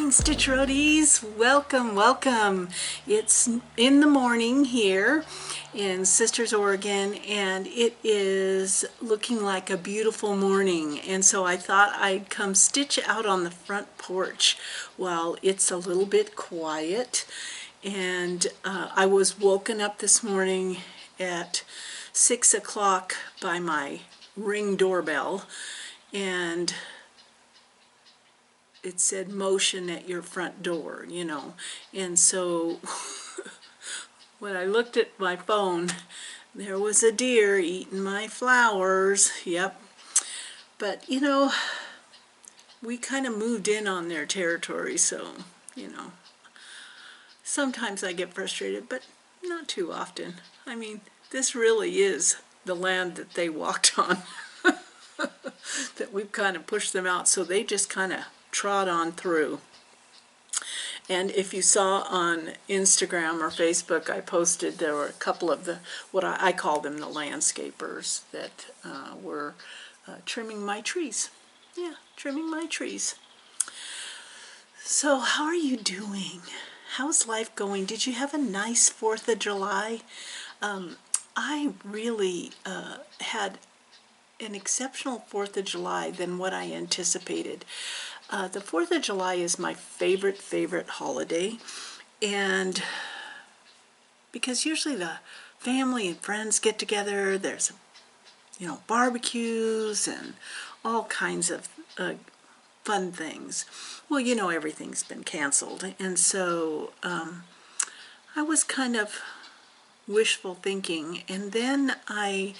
morning, Stitch Roadies. Welcome, welcome. It's in the morning here in Sisters, Oregon, and it is looking like a beautiful morning. And so I thought I'd come stitch out on the front porch while it's a little bit quiet. And I was woken up this morning at 6 o'clock by my Ring doorbell, and it said motion at your front door, you know. And so when I looked at my phone, there was a deer eating my flowers. Yep. But, you know, we kind of moved in on their territory, so, you know, sometimes I get frustrated, but not too often. I mean, this really is the land that they walked on. That we've kind of pushed them out, so they just kind of trot on through. And if you saw on Instagram or Facebook, I posted there were a couple of the, what I call them, the landscapers that were trimming my trees. Yeah, trimming my trees. So how are you doing? How's life going? Did you have a nice 4th of July? I really had an exceptional 4th of July than what I anticipated. The 4th of July is my favorite holiday, and because usually the family and friends get together, there's, you know, barbecues and all kinds of fun things. Well, you know, everything's been canceled, and so I was kind of wishful thinking, and then I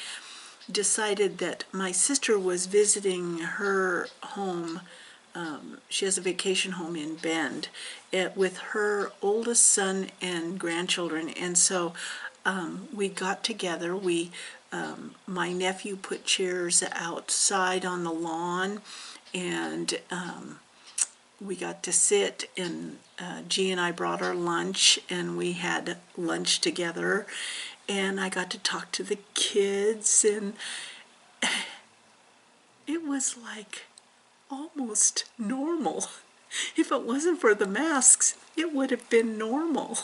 decided that my sister was visiting her home. She has a vacation home in Bend with her oldest son and grandchildren, and so we got together. My nephew put chairs outside on the lawn, and we got to sit, and G and I brought our lunch, and we had lunch together, and I got to talk to the kids, and it was like almost normal. If it wasn't for the masks, it would have been normal.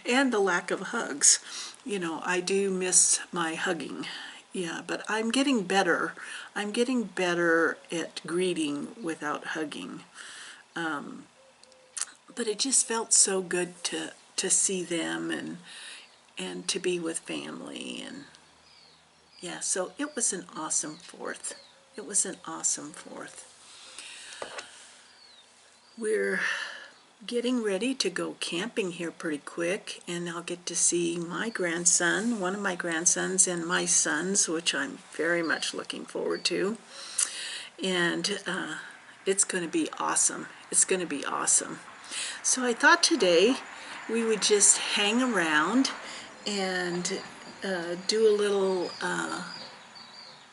And the lack of hugs. You know, I do miss my hugging. Yeah, but I'm getting better. I'm getting better at greeting without hugging. But it just felt so good to see them and to be with family, and yeah, so it was an awesome 4th. It was an awesome 4th. We're getting ready to go camping here pretty quick, and I'll get to see my grandson, one of my grandsons, and my sons, which I'm very much looking forward to. And it's going to be awesome. It's going to be awesome. So I thought today we would just hang around and do a little,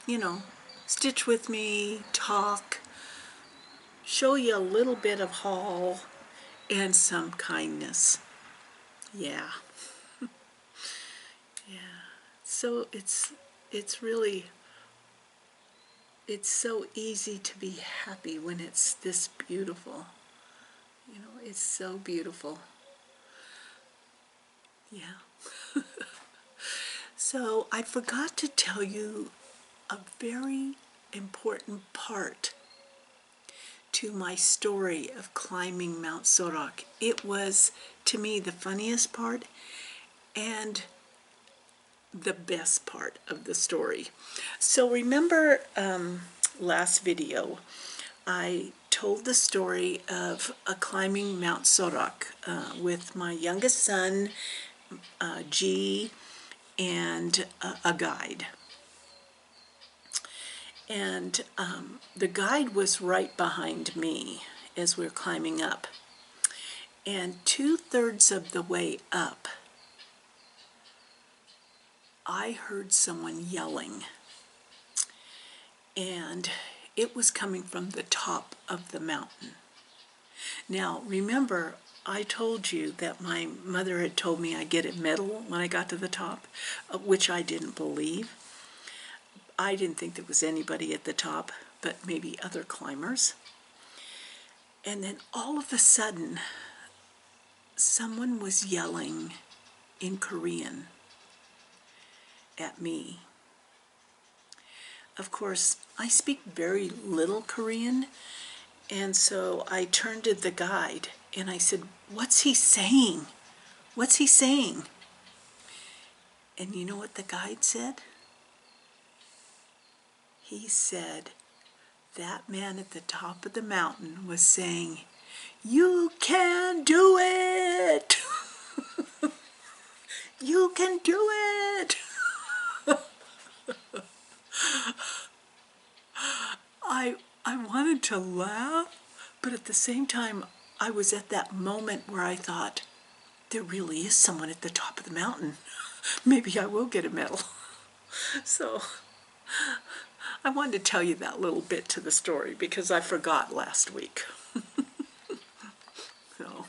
you know, stitch with me, talk, show you a little bit of haul, and some kindness. Yeah. Yeah. So it's really, it's so easy to be happy when it's this beautiful. You know, it's so beautiful. Yeah. So I forgot to tell you a very important part to my story of climbing Mount Sorok. It was, to me, the funniest part and the best part of the story. So remember last video, I told the story of climbing Mount Sorok with my youngest son, G, and a guide. And the guide was right behind me as we were climbing up. And 2/3 of the way up, I heard someone yelling. And it was coming from the top of the mountain. Now, remember, I told you that my mother had told me I'd get a medal when I got to the top, which I didn't believe. I didn't think there was anybody at the top, but maybe other climbers. And then all of a sudden, someone was yelling in Korean at me. Of course, I speak very little Korean, and so I turned to the guide and I said, "What's he saying? What's he saying?" And you know what the guide said? He said, that man at the top of the mountain was saying, "You can do it! You can do it!" I wanted to laugh, but at the same time, I was at that moment where I thought, there really is someone at the top of the mountain. Maybe I will get a medal. So I wanted to tell you that little bit to the story because I forgot last week. So,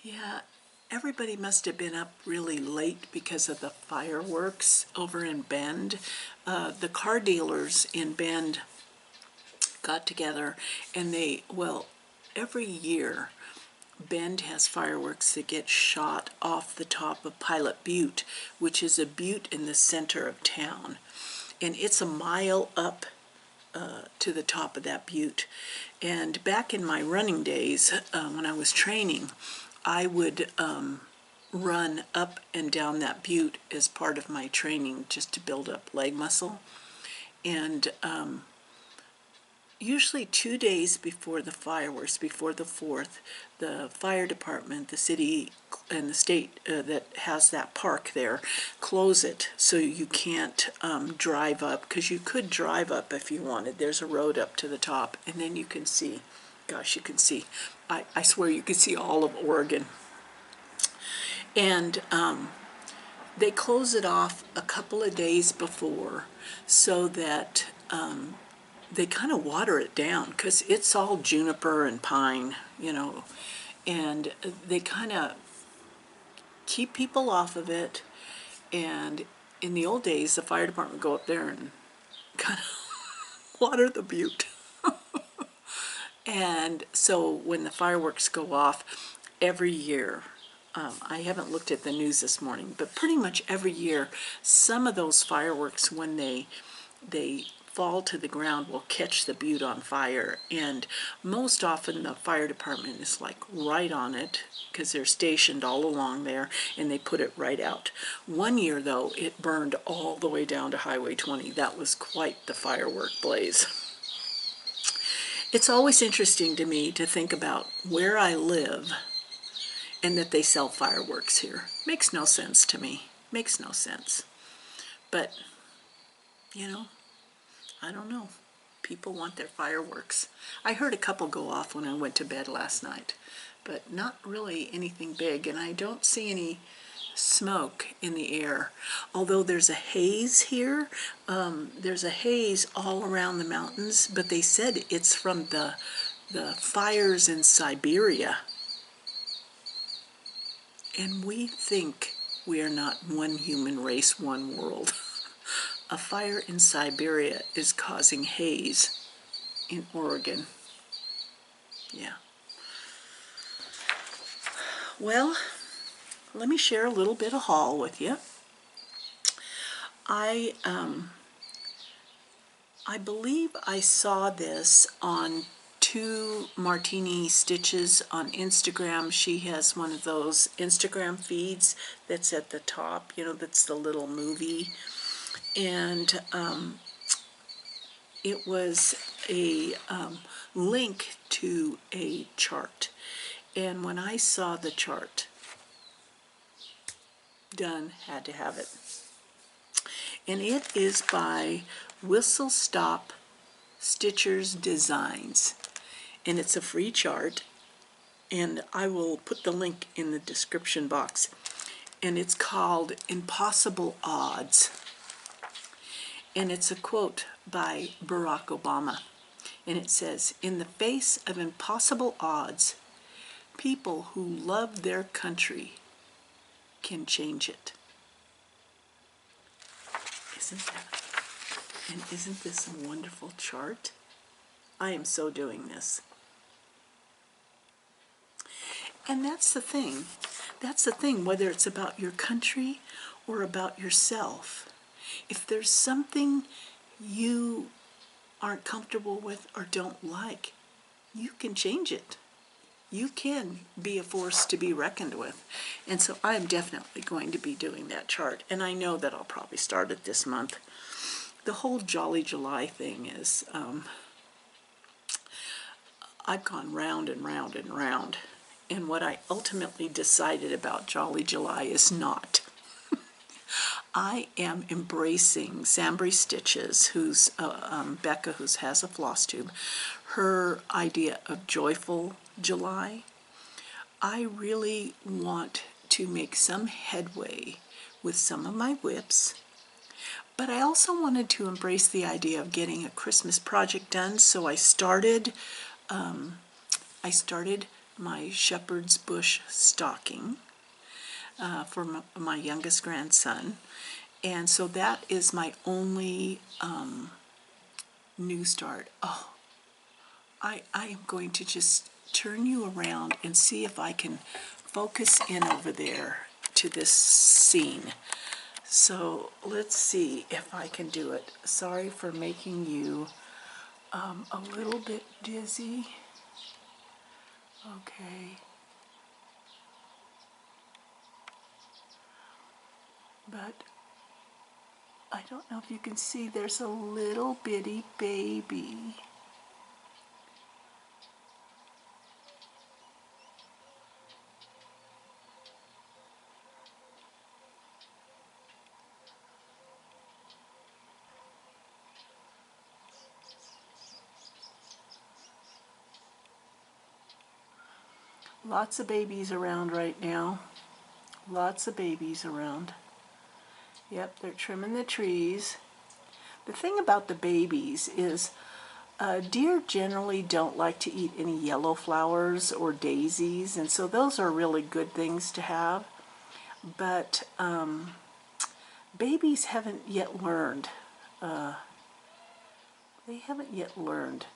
yeah, everybody must have been up really late because of the fireworks over in Bend. The car dealers in Bend got together and every year Bend has fireworks that get shot off the top of Pilot Butte, which is a butte in the center of town. And it's a mile up to the top of that butte. And back in my running days, when I was training, I would run up and down that butte as part of my training just to build up leg muscle. And usually 2 days before the fireworks, before the 4th, the fire department, the city and the state that has that park there, close it so you can't drive up, because you could drive up if you wanted. There's a road up to the top, and then you can see, gosh, you can see, I swear you can see all of Oregon. And they close it off a couple of days before so that they kind of water it down, because it's all juniper and pine, you know, and they kind of keep people off of it. And in the old days, the fire department would go up there and kind of water the butte. And so when the fireworks go off every year, I haven't looked at the news this morning, but pretty much every year, some of those fireworks, when they fall to the ground, will catch the butte on fire. And most often the fire department is like right on it, because they're stationed all along there, and they put it right out. One year though, it burned all the way down to Highway 20. That was quite the firework blaze. It's always interesting to me to think about where I live and that they sell fireworks here. Makes no sense to me. Makes no sense. But, you know, I don't know. People want their fireworks. I heard a couple go off when I went to bed last night, but not really anything big, and I don't see any smoke in the air. Although there's a haze here, there's a haze all around the mountains, but they said it's from the fires in Siberia. And we think we are not one human race, one world. A fire in Siberia is causing haze in Oregon. Yeah. Well, let me share a little bit of haul with you. I believe I saw this on Martini Stitches on Instagram. She has one of those Instagram feeds that's at the top, you know, that's the little movie. And it was a link to a chart. And when I saw the chart, done, had to have it. And it is by Whistlestop Stitchers Designs. And it's a free chart. And I will put the link in the description box. And it's called Impossible Odds. And it's a quote by Barack Obama. And it says, "In the face of impossible odds, people who love their country can change it." Isn't that And isn't this a wonderful chart? I am so doing this. And that's the thing. That's the thing, whether it's about your country or about yourself. If there's something you aren't comfortable with or don't like, you can change it. You can be a force to be reckoned with. And so I'm definitely going to be doing that chart. And I know that I'll probably start it this month. The whole Jolly July thing is, I've gone round and round and round. And what I ultimately decided about Jolly July is not. I am embracing SamBrie Stitches, who's Becca, who has a floss tube, her idea of joyful July. I really want to make some headway with some of my whips, but I also wanted to embrace the idea of getting a Christmas project done, so I started my shepherd's bush stocking for my youngest grandson. And so that is my only new start. Oh, I am going to just turn you around and see if I can focus in over there to this scene. So let's see if I can do it. Sorry for making you a little bit dizzy. Okay. But I don't know if you can see, there's a little bitty baby. Lots of babies around right now. Lots of babies around. Yep, they're trimming the trees. The thing about the babies is deer generally don't like to eat any yellow flowers or daisies, and so those are really good things to have. But babies haven't yet learned. They haven't yet learned.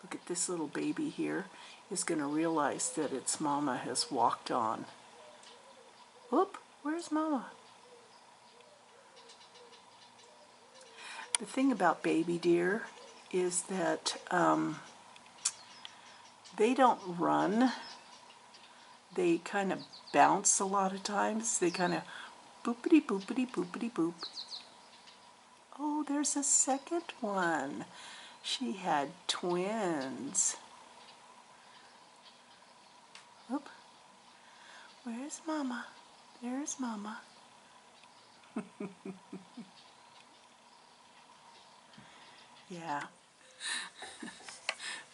Look at this little baby here is going to realize that its mama has walked on. Whoop, where's mama? The thing about baby deer is that they don't run. They kind of bounce a lot of times. They kind of boopity boopity boopity boop. Oh, there's a second one. She had twins. Oop. Where's mama? There's mama. Yeah.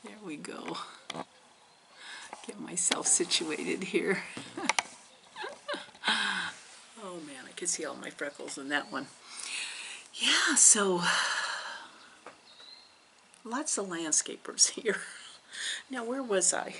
There we go. Get myself situated here. Oh man, I can see all my freckles in that one. Yeah, so lots of landscapers here. Now, where was I?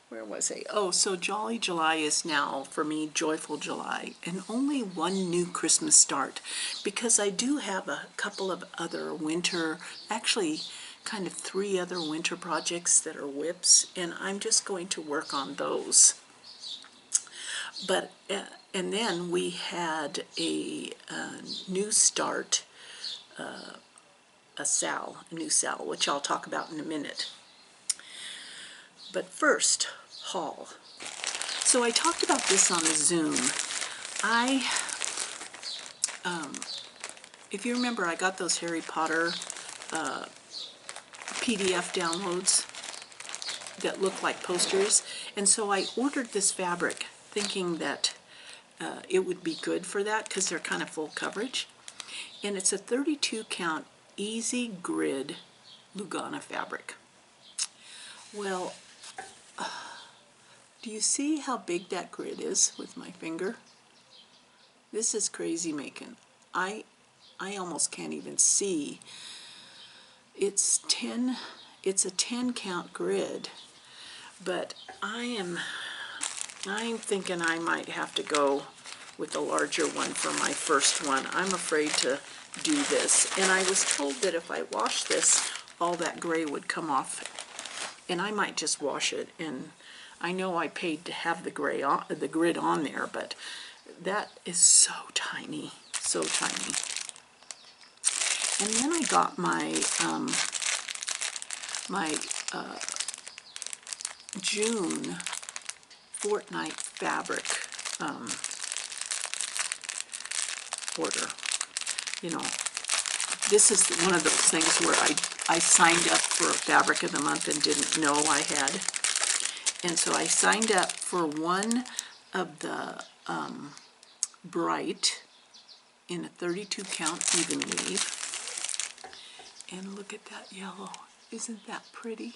Where was I? Oh, so Jolly July is now, for me, Joyful July, and only one new Christmas start, because I do have a couple of other winter, actually kind of 3 other winter projects that are whips, and I'm just going to work on those. But, and then we had a new start, a new sal, which I'll talk about in a minute. But first, haul. So I talked about this on a Zoom. If you remember, I got those Harry Potter PDF downloads that look like posters, and so I ordered this fabric thinking that it would be good for that because they're kind of full coverage. And it's a 32 count easy grid Lugana fabric. Well, do you see how big that grid is with my finger? This is crazy making. I almost can't even see. It's a 10 count grid, but I'm thinking I might have to go with a larger one for my first one. I'm afraid to do this, and I was told that if I wash this, all that gray would come off, and I might just wash it. And I know I paid to have the gray on, the grid on there, but that is so tiny, so tiny. And then I got my June fortnight fabric order. You know, this is one of those things where I signed up for a fabric of the month and didn't know I had. And so I signed up for one of the bright in a 32 count even weave. And look at that yellow. Isn't that pretty?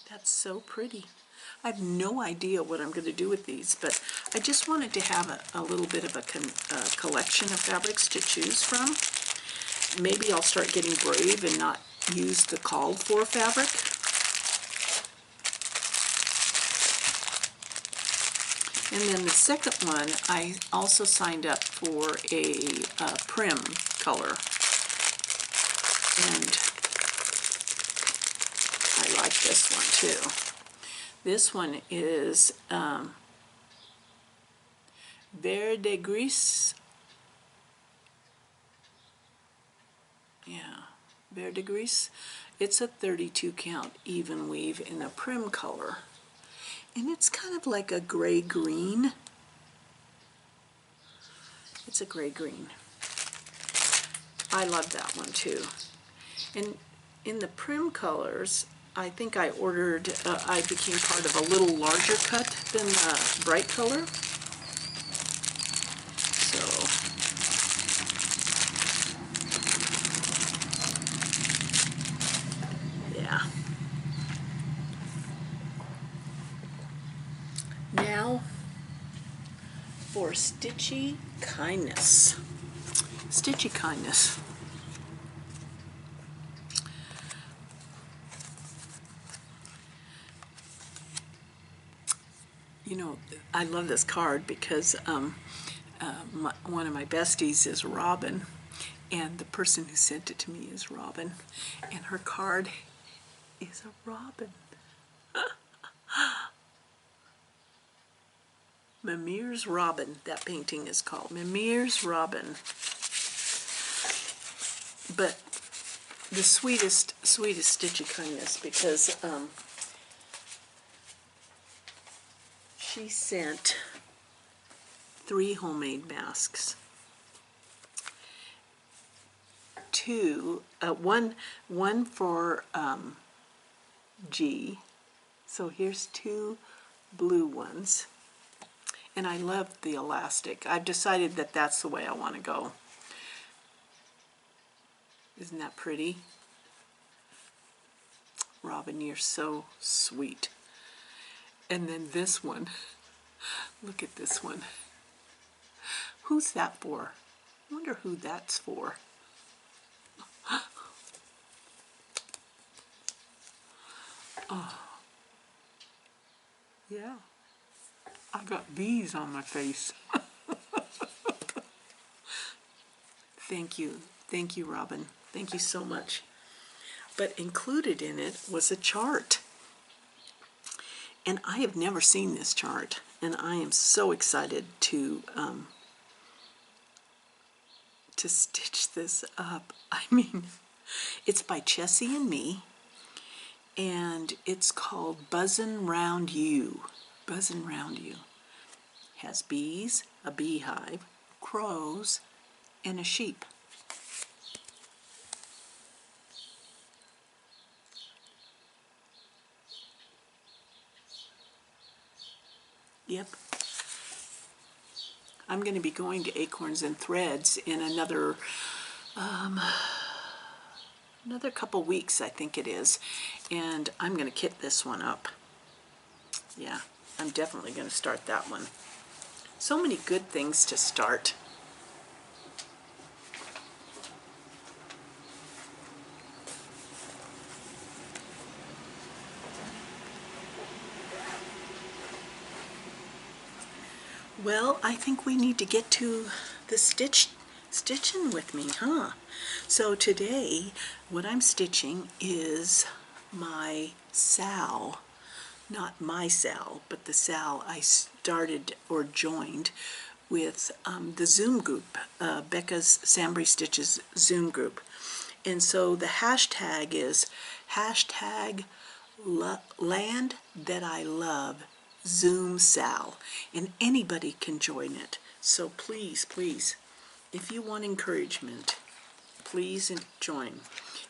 That's so pretty. I have no idea what I'm going to do with these, but I just wanted to have a little bit of a collection of fabrics to choose from. Maybe I'll start getting brave and not use the called for fabric. And then the second one, I also signed up for a prim color. And I like this one too. This one is Verde Gris. Yeah, Verde Gris. It's a 32 count even weave in a prim color. And it's kind of like a gray-green. It's a gray-green. I love that one too. And in the prim colors, I think I ordered, I became part of a little larger cut than the bright color. So, yeah. Now for Stitchy Kindness. Stitchy Kindness. You know, I love this card because one of my besties is Robin, and the person who sent it to me is Robin, and her card is a robin. Mimir's Robin, that painting is called. Mimir's Robin. But the sweetest Stitchy Kindness, because she sent 3 homemade masks. One for G. So here's 2 blue ones. And I love the elastic. I've decided that that's the way I want to go. Isn't that pretty? Robin, you're so sweet. And then this one. Look at this one. Who's that for? I wonder who that's for. Oh. Yeah. I got bees on my face. Thank you, Robin. Thank you so much. But included in it was a chart. And I have never seen this chart, and I am so excited to stitch this up. I mean, it's by Chessie and me, and it's called Buzzin' Round You. Buzzin' Round You. Has bees, a beehive, crows, and a sheep. Yep. I'm going to be going to Acorns and Threads in another couple weeks, I think it is, and I'm going to kit this one up. Yeah, I'm definitely going to start that one. So many good things to start. Well, I think we need to get to the stitch Stitching with me, huh? So today, what I'm stitching is my Sal, not my Sal, but the Sal I started or joined with the Zoom group, Becca's SamBrie Stitches Zoom group. And so the hashtag is hashtag land that I love Zoom Sal, and anybody can join it. So please, please, if you want encouragement, please join.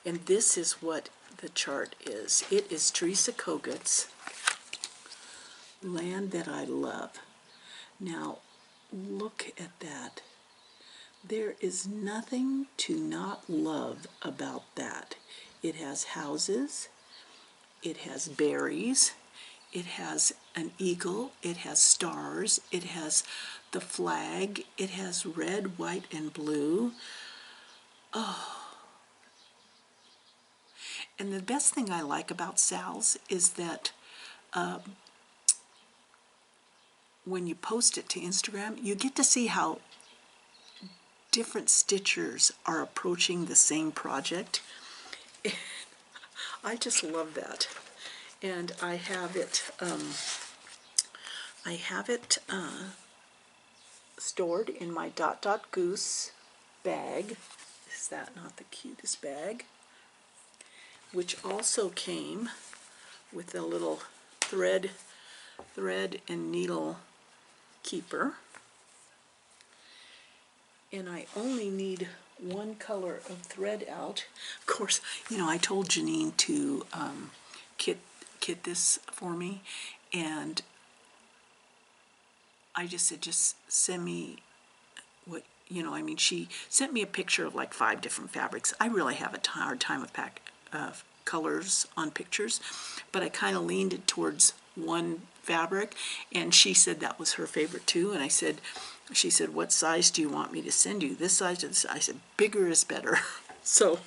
And this is what the chart is. It is Teresa Kogut's Land That I Love. Now, look at that. There is nothing to not love about that. It has houses, it has berries, it has an eagle, it has stars, it has the flag, it has red, white, and blue. Oh. And the best thing I like about Sal's is that when you post it to Instagram, you get to see how different stitchers are approaching the same project. I just love that. And I have it stored in my Dot Dot Goose bag. Is that not the cutest bag? Which also came with a little thread and needle keeper. And I only need one color of thread out. Of course, you know, I told Janine to kit this for me, and I just said, just send me what, you know, I mean, she sent me a picture of like 5 different fabrics. I really have a hard time with colors on pictures, but I kind of leaned it towards one fabric, and she said that was her favorite too. And she said, what size do you want me to send you? This size or this? I said, bigger is better. So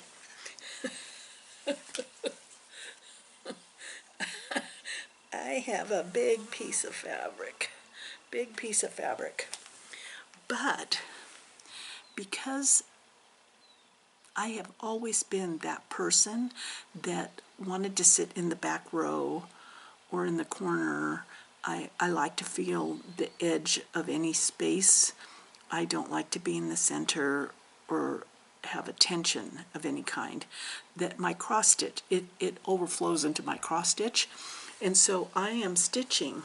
I have a big piece of fabric, but because I have always been that person that wanted to sit in the back row or in the corner. I like to feel the edge of any space. I don't like to be in the center or have a tension of any kind. That my cross stitch, it overflows into my cross stitch. And so I am stitching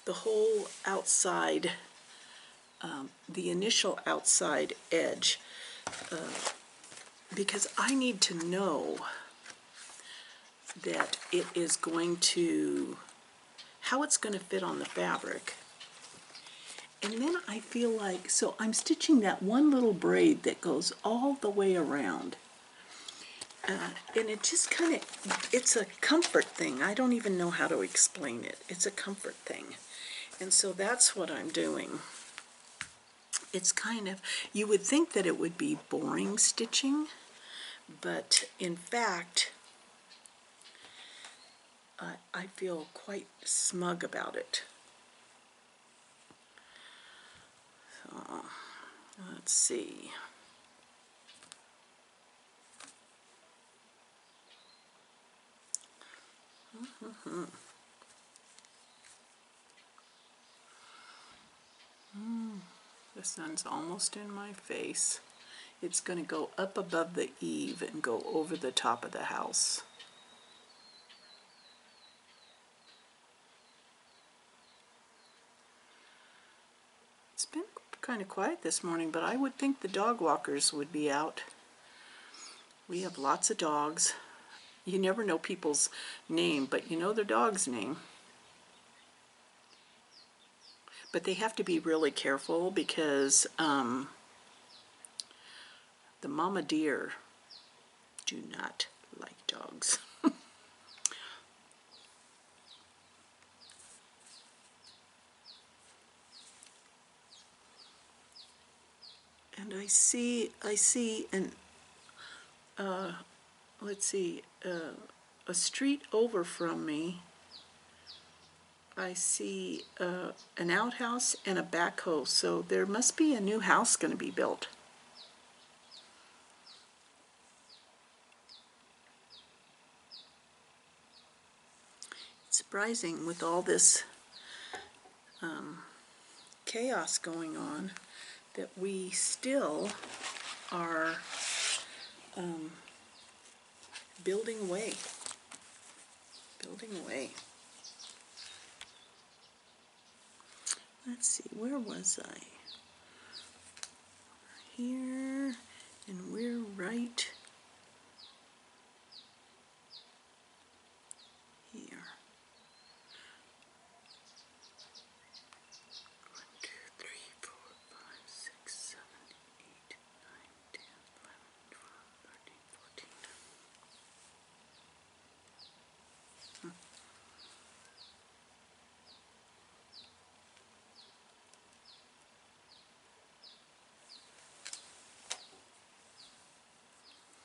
the whole outside, the initial outside edge, because I need to know that it is going to, how it's going to fit on the fabric. And then I feel like, so I'm stitching that one little braid that goes all the way around. And it just kind of, it's a comfort thing. I don't even know how to explain it. It's a comfort thing. And so that's what I'm doing. It's kind of, you would think that it would be boring stitching, but in fact, I feel quite smug about it. So, let's see. The sun's almost in my face. It's going to go up above the eave and go over the top of the house. It's been kind of quiet this morning, but I would think the dog walkers would be out. We have lots of dogs. You never know people's name, but you know their dog's name. But they have to be really careful because the mama deer do not like dogs. And I see an let's see, a street over from me I see an outhouse and a backhoe, so there must be a new house going to be built. It's surprising with all this chaos going on that we still are building away. Building away. Let's see, where was I? Here, and we're right here. 1, 2, 3, 4, 5, 6, 7, 8, 9, 10, 11, 12, 13, 14.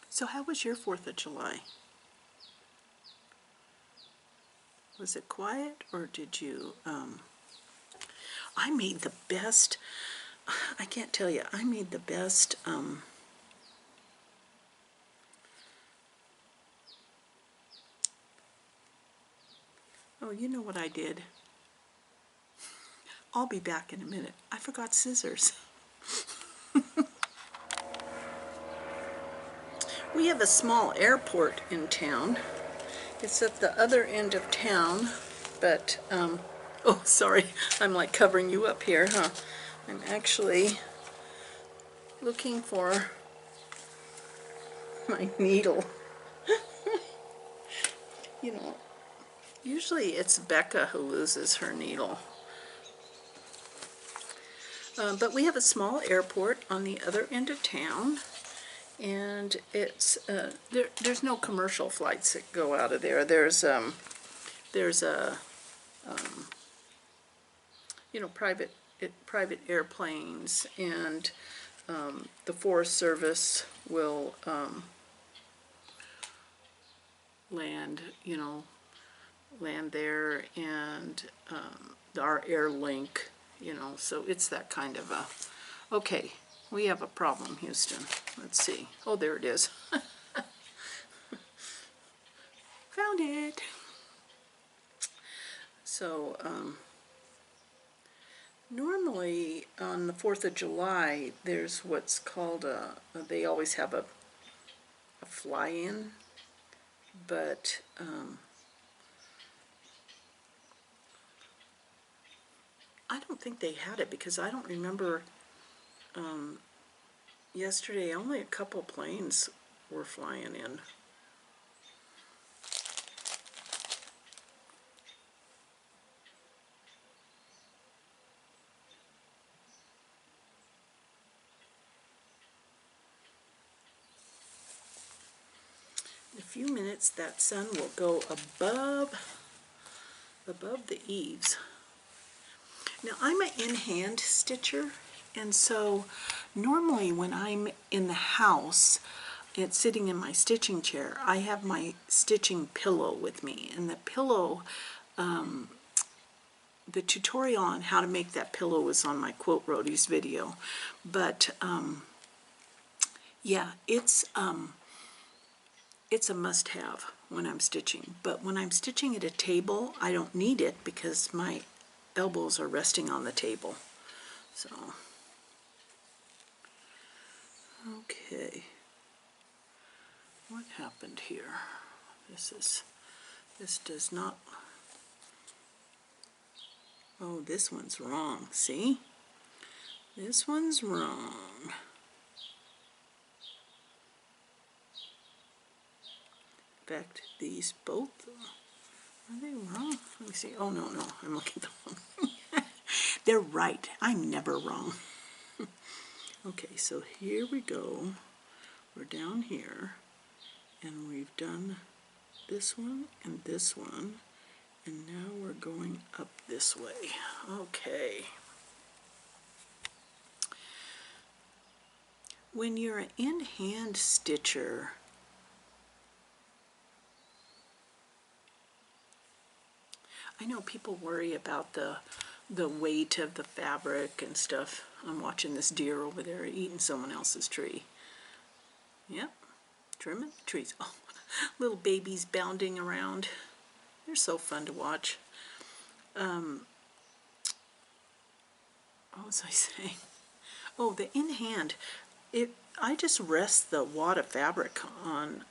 So how was your 4th of July? Was it quiet, or did you, I made the best, I can't tell you, I made the best, oh, you know what I did? I'll be back in a minute. I forgot scissors. We have a small airport in town. It's at the other end of town, but, oh, sorry, I'm like covering you up here, huh? I'm actually looking for my needle. You know, usually it's Becca who loses her needle. But we have a small airport on the other end of town, and it's there's no commercial flights that go out of there. There's a you know, private airplanes, and the Forest Service will land there, and our air link, you know, so it's that kind of a, okay, we have a problem, Houston. Let's see. Oh, there it is. Found it. So, normally on the 4th of July, there's what's called they always have a fly-in, but I don't think they had it, because I don't remember yesterday only a couple planes were flying in. In a few minutes that sun will go above the eaves. Now I'm an in-hand stitcher, and so normally when I'm in the house, it's sitting in my stitching chair, I have my stitching pillow with me, and the pillow, the tutorial on how to make that pillow is on my Quote Roadies video, but yeah, it's a must-have when I'm stitching. But when I'm stitching at a table, I don't need it because my elbows are resting on the table. So, okay, what happened here? This does not, oh, this one's wrong, see? This one's wrong. In fact, these both, are they wrong? Let me see. Oh, no, I'm looking at the wrong. They're right. I'm never wrong. Okay, so here we go. We're down here, and we've done this one and this one, and now we're going up this way. Okay. When you're an in-hand stitcher, I know people worry about the weight of the fabric and stuff. I'm watching this deer over there eating someone else's tree. Yep, trimming trees. Oh, little babies bounding around. They're so fun to watch. What was I saying? Oh, the in hand. I just rest the wad of fabric on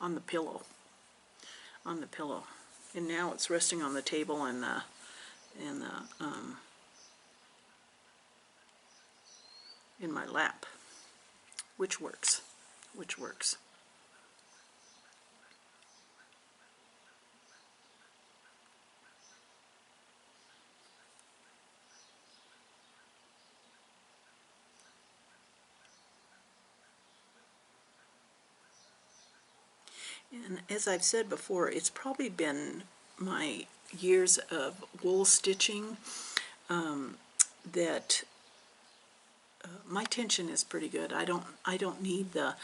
the pillow. And now it's resting on the table and in my lap, which works. And as I've said before, it's probably been my years of wool stitching that my tension is pretty good. I don't need the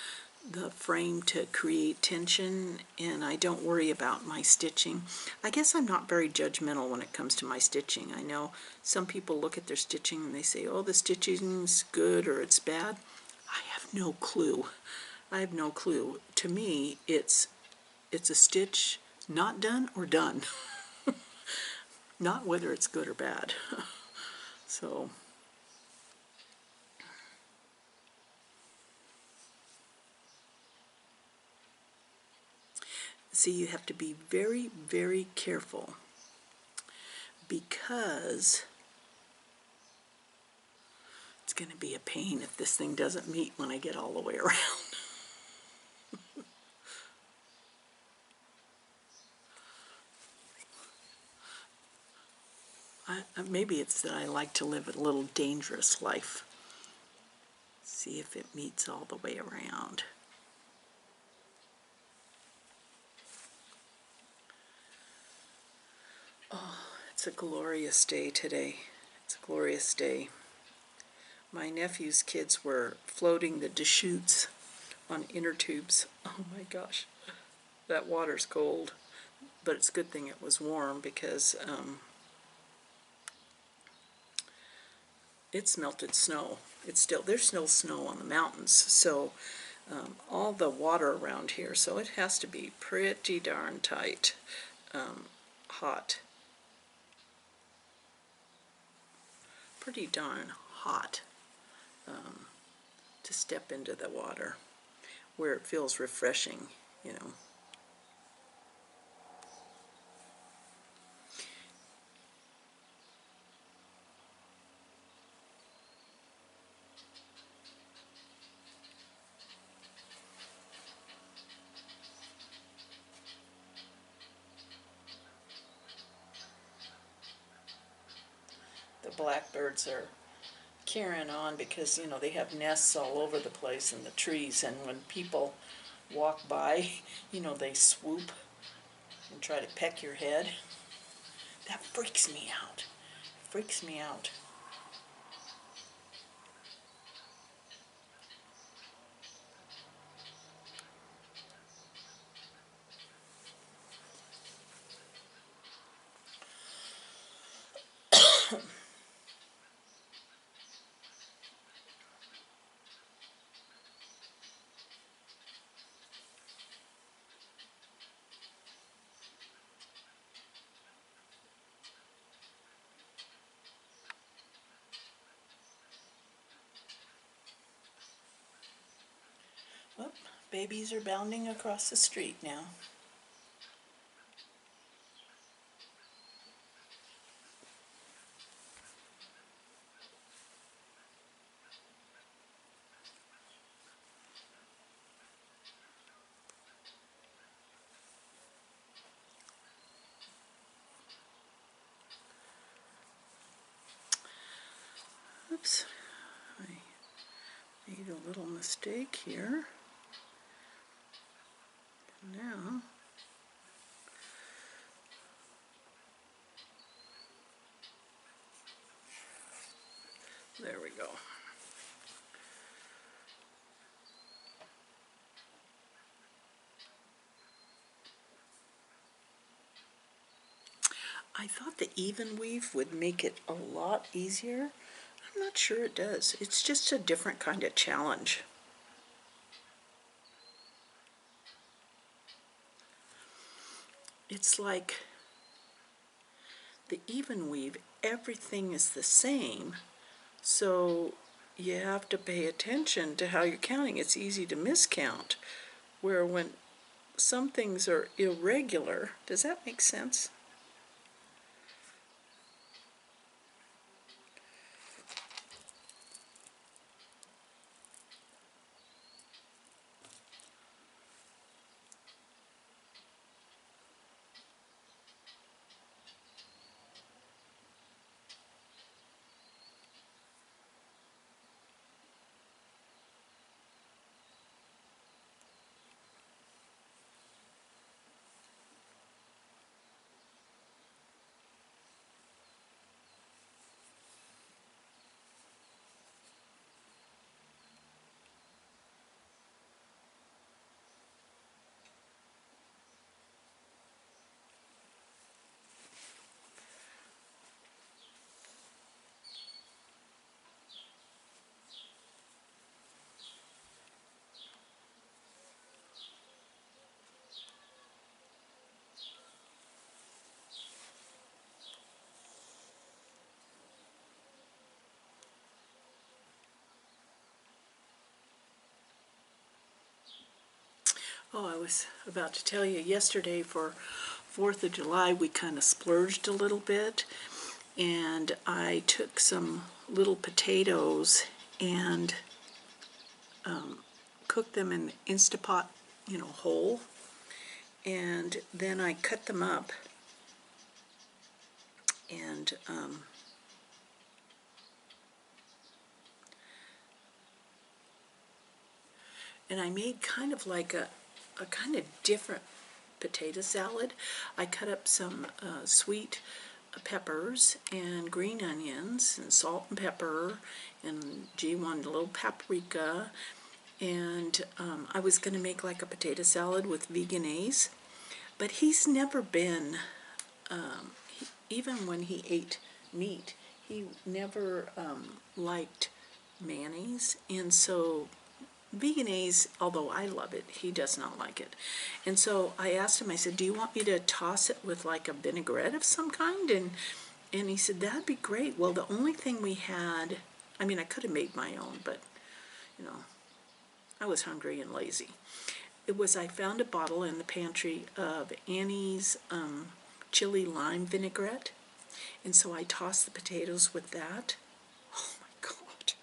frame to create tension, and I don't worry about my stitching. I guess I'm not very judgmental when it comes to my stitching. I know some people look at their stitching and they say, oh, the stitching's good or it's bad. I have no clue. To me, it's a stitch not done or done, not whether it's good or bad. So see, you have to be very, very careful, because it's going to be a pain if this thing doesn't meet when I get all the way around. Maybe it's that I like to live a little dangerous life. See if it meets all the way around. Oh, it's a glorious day today. It's a glorious day. My nephew's kids were floating the Deschutes on inner tubes. Oh my gosh, that water's cold. But it's a good thing it was warm, because it's melted snow. There's still snow on the mountains, so all the water around here, so it has to be pretty darn tight, hot. Pretty darn hot to step into the water where it feels refreshing, you know. The blackbirds are carrying on because, you know, they have nests all over the place in the trees, and when people walk by, you know, they swoop and try to peck your head. That freaks me out. Freaks me out. Oop, babies are bounding across the street now. Oops, I made a little mistake here. Now, there we go. I thought the even weave would make it a lot easier. I'm not sure it does. It's just a different kind of challenge. It's like the even weave, everything is the same, so you have to pay attention to how you're counting. It's easy to miscount, where when some things are irregular, does that make sense? Oh, I was about to tell you, yesterday for 4th of July, we kind of splurged a little bit, and I took some little potatoes and cooked them in the Instapot, whole, and then I cut them up, and I made kind of like a kind of different potato salad. I cut up some sweet peppers and green onions and salt and pepper, and G wanted a little paprika, and I was going to make like a potato salad with veganaise, but he's never been, even when he ate meat, he never liked mayonnaise, and so veganaise, although I love it, he does not like it. And so I asked him, I said, do you want me to toss it with like a vinaigrette of some kind? And he said, that'd be great. Well, the only thing we had, I mean, I could have made my own, but, I was hungry and lazy. I found a bottle in the pantry of Annie's chili lime vinaigrette, and so I tossed the potatoes with that. Oh my God.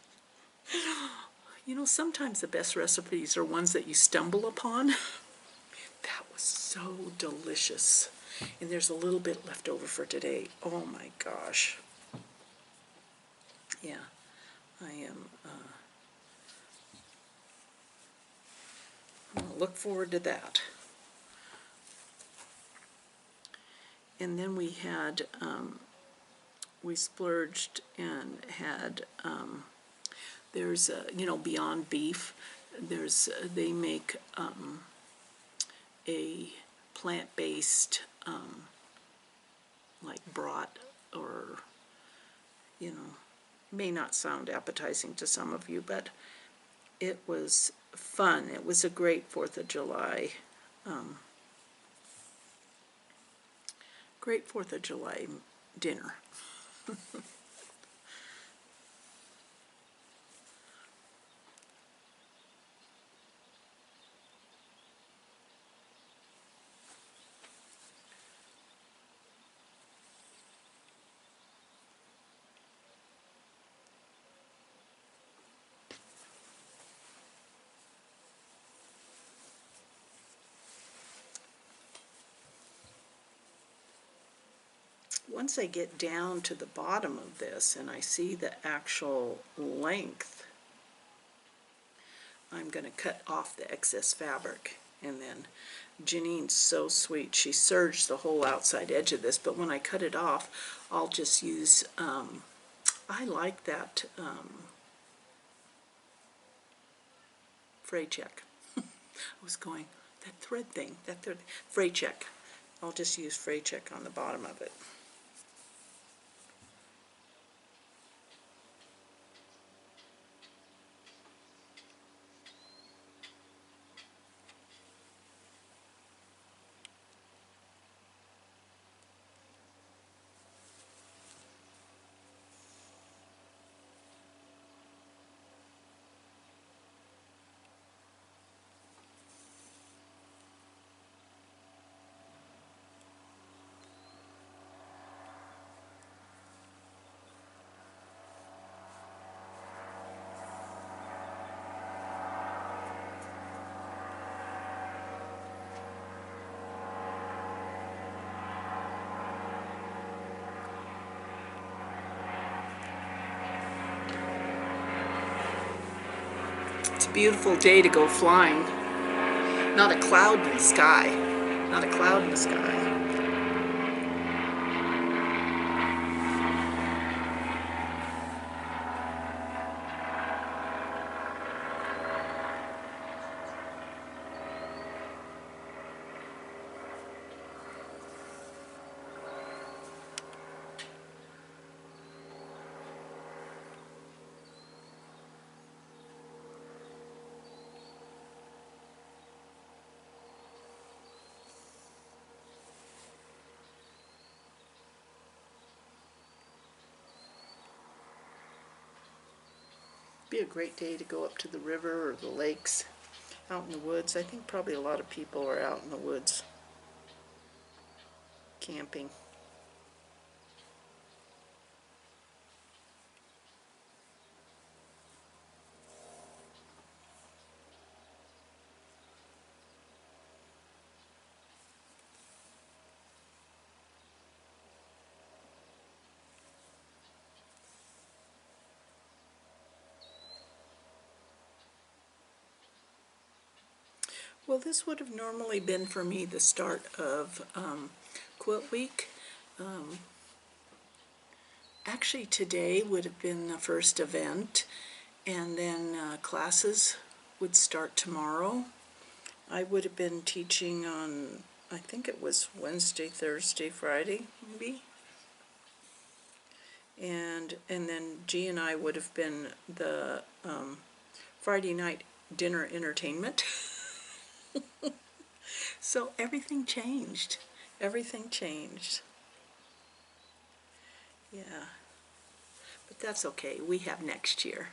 Sometimes the best recipes are ones that you stumble upon. That was so delicious. And there's a little bit left over for today. Oh my gosh. Yeah, I am, I'll look forward to that. And then we had, we splurged and had, there's, Beyond Beef, they make a plant-based, like brat, or, may not sound appetizing to some of you, but it was fun. It was a great 4th of July, great 4th of July dinner. Once I get down to the bottom of this and I see the actual length, I'm going to cut off the excess fabric. And then Janine's so sweet, she serged the whole outside edge of this, but when I cut it off, I'll just use, I like that fray check. I was going, that thread thing, fray check. I'll just use fray check on the bottom of it. It's a beautiful day to go flying. Not a cloud in the sky. Not a cloud in the sky. Be a great day to go up to the river or the lakes, out in the woods. I think probably a lot of people are out in the woods camping. Well, this would have normally been for me the start of quilt week. Actually, today would have been the first event, and then classes would start tomorrow. I would have been teaching on, I think it was Wednesday, Thursday, Friday, maybe. And then G and I would have been the Friday night dinner entertainment. So everything changed. Everything changed. Yeah. But that's okay. We have next year.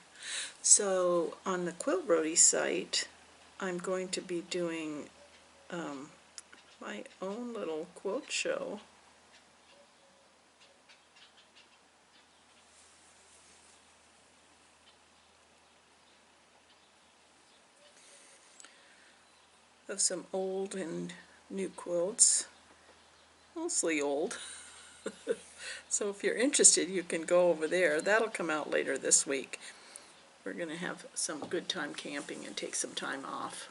So on the Quilt Roadies site, I'm going to be doing my own little quilt show. Of some old and new quilts. Mostly old. So if you're interested, you can go over there. That'll come out later this week. We're going to have some good time camping and take some time off.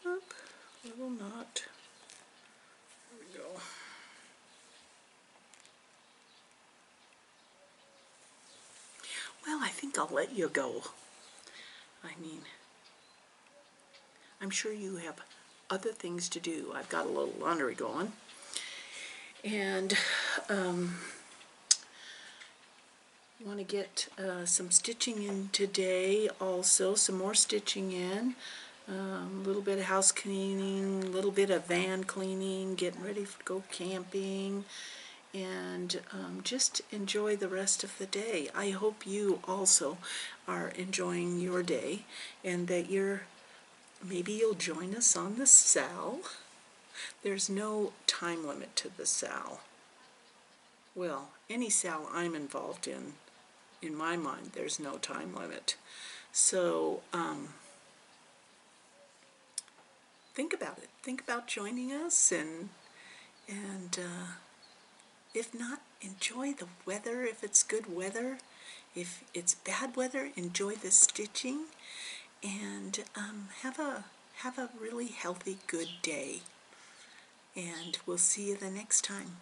Oop, little knot. There we go. Well, I think I'll let you go. I mean, I'm sure you have other things to do. I've got a little laundry going. And want to get some stitching in today also, some more stitching in. A little bit of house cleaning, a little bit of van cleaning, getting ready to go camping, and just enjoy the rest of the day. I hope you also are enjoying your day, and that maybe you'll join us on the SAL. There's no time limit to the SAL. Well, any SAL I'm involved in my mind, there's no time limit. So think about it. Think about joining us, and if not, enjoy the weather if it's good weather. If it's bad weather, enjoy the stitching, and have a really healthy, good day. And we'll see you the next time.